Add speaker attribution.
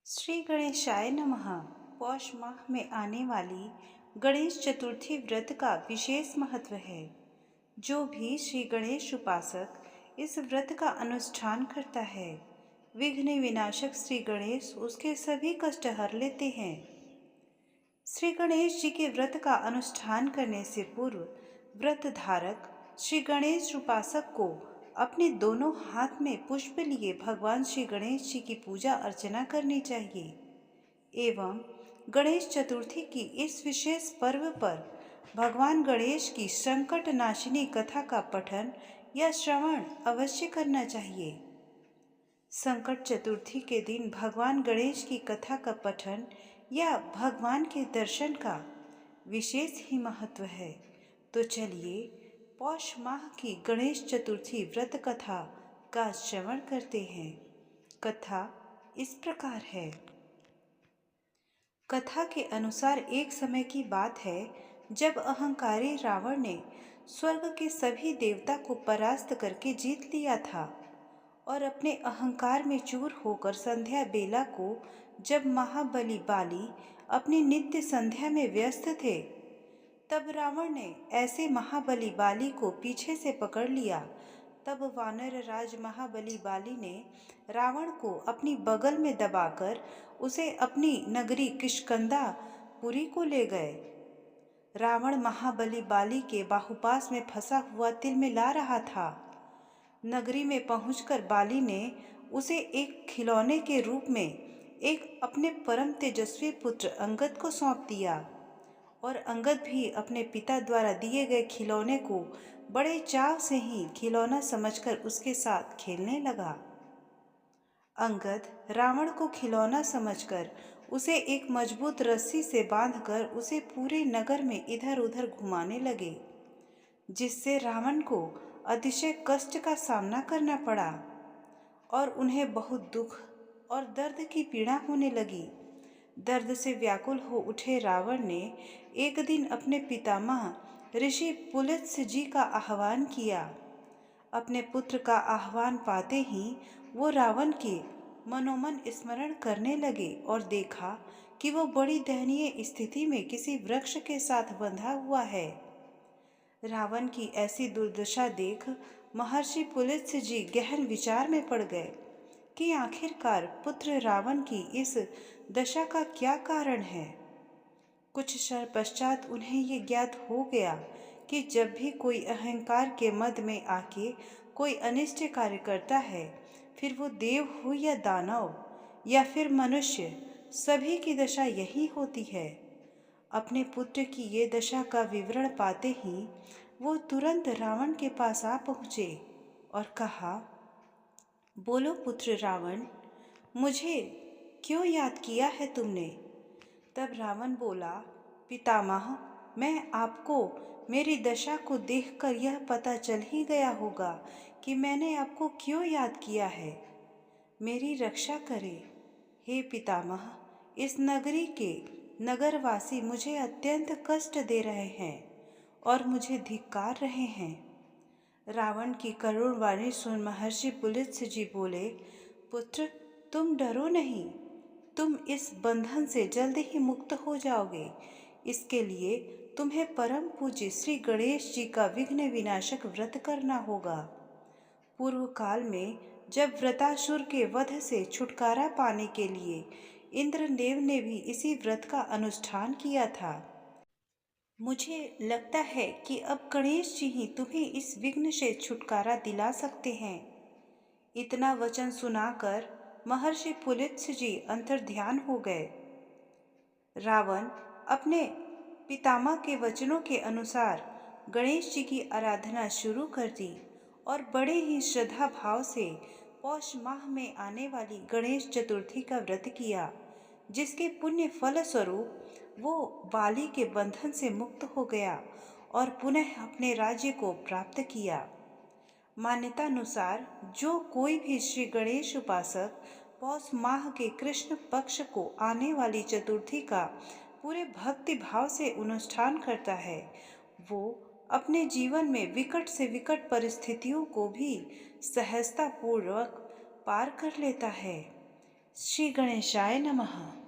Speaker 1: श्री गणेशाय नमः। पौष माह में आने वाली गणेश चतुर्थी व्रत का विशेष महत्व है। जो भी श्री गणेश उपासक इस व्रत का अनुष्ठान करता है, विघ्न विनाशक श्री गणेश उसके सभी कष्ट हर लेते हैं। श्री गणेश जी के व्रत का अनुष्ठान करने से पूर्व व्रत धारक श्री गणेश उपासक को अपने दोनों हाथ में पुष्प लिए भगवान श्री गणेश जी की पूजा अर्चना करनी चाहिए एवं गणेश चतुर्थी की इस विशेष पर्व पर भगवान गणेश की संकट नाशिनी कथा का पठन या श्रवण अवश्य करना चाहिए। संकट चतुर्थी के दिन भगवान गणेश की कथा का पठन या भगवान के दर्शन का विशेष ही महत्व है। तो चलिए पौष माह की गणेश चतुर्थी व्रत कथा का श्रवण करते हैं। कथा इस प्रकार है। कथा के अनुसार एक समय की बात है जब अहंकारी रावण ने स्वर्ग के सभी देवता को परास्त करके जीत लिया था और अपने अहंकार में चूर होकर संध्या बेला को जब महाबली बाली अपनी नित्य संध्या में व्यस्त थे, तब रावण ने ऐसे महाबली बाली को पीछे से पकड़ लिया। तब वानर राज महाबली बाली ने रावण को अपनी बगल में दबाकर उसे अपनी नगरी किष्किंधा पुरी को ले गए। रावण महाबली बाली के बाहुपास में फंसा हुआ तिलमिला रहा था। नगरी में पहुंचकर बाली ने उसे एक खिलौने के रूप में एक अपने परम तेजस्वी पुत्र अंगद को सौंप दिया और अंगद भी अपने पिता द्वारा दिए गए खिलौने को बड़े चाव से ही खिलौना समझकर उसके साथ खेलने लगा। अंगद रावण को खिलौना समझकर उसे एक मजबूत रस्सी से बांधकर उसे पूरे नगर में इधर उधर घुमाने लगे, जिससे रावण को अतिशय कष्ट का सामना करना पड़ा और उन्हें बहुत दुख और दर्द की पीड़ा होने लगी। दर्द से व्याकुल हो उठे रावण ने एक दिन अपने पितामह ऋषि पुलत्स्य जी का आह्वान किया। अपने पुत्र का आह्वान पाते ही वो रावण के मनोमन स्मरण करने लगे और देखा कि वो बड़ी दयनीय स्थिति में किसी वृक्ष के साथ बंधा हुआ है। रावण की ऐसी दुर्दशा देख महर्षि पुलत्स्य जी गहन विचार में पड़ गए कि आखिरकार पुत्र रावण की इस दशा का क्या कारण है। कुछ क्षण पश्चात उन्हें ये ज्ञात हो गया कि जब भी कोई अहंकार के मद में आके कोई अनिष्ट कार्य करता है, फिर वो देव हो या दानव या फिर मनुष्य, सभी की दशा यही होती है। अपने पुत्र की ये दशा का विवरण पाते ही वो तुरंत रावण के पास आ पहुँचे और कहा, बोलो पुत्र रावण, मुझे क्यों याद किया है तुमने? तब रावण बोला, पितामह, मैं आपको मेरी दशा को देखकर यह पता चल ही गया होगा कि मैंने आपको क्यों याद किया है। मेरी रक्षा करें। हे पितामह, इस नगरी के नगरवासी मुझे अत्यंत कष्ट दे रहे हैं और मुझे धिक्कार रहे हैं। रावण की करुण वाणी सुन महर्षि पुलत्स्य जी बोले, पुत्र, तुम डरो नहीं, तुम इस बंधन से जल्द ही मुक्त हो जाओगे। इसके लिए तुम्हें परम पूज्य श्री गणेश जी का विघ्न विनाशक व्रत करना होगा। पूर्व काल में जब व्रतासुर के वध से छुटकारा पाने के लिए इंद्रदेव ने भी इसी व्रत का अनुष्ठान किया था। मुझे लगता है कि अब गणेश जी ही तुम्हें इस विघ्न से छुटकारा दिला सकते हैं। इतना वचन सुनाकर महर्षि पुलत्स्य जी अंतर्ध्यान हो गए। रावण अपने पितामह के वचनों के अनुसार गणेश जी की आराधना शुरू कर दी और बड़े ही श्रद्धा भाव से पौष माह में आने वाली गणेश चतुर्थी का व्रत किया, जिसके पुण्य फल स्वरूप वो बाली के बंधन से मुक्त हो गया और पुनः अपने राज्य को प्राप्त किया। मान्यतानुसार जो कोई भी श्री गणेश उपासक पौष माह के कृष्ण पक्ष को आने वाली चतुर्थी का पूरे भक्ति भाव से अनुष्ठान करता है, वो अपने जीवन में विकट से विकट परिस्थितियों को भी सहजता पूर्वक पार कर लेता है। श्री गणेशाय नमः।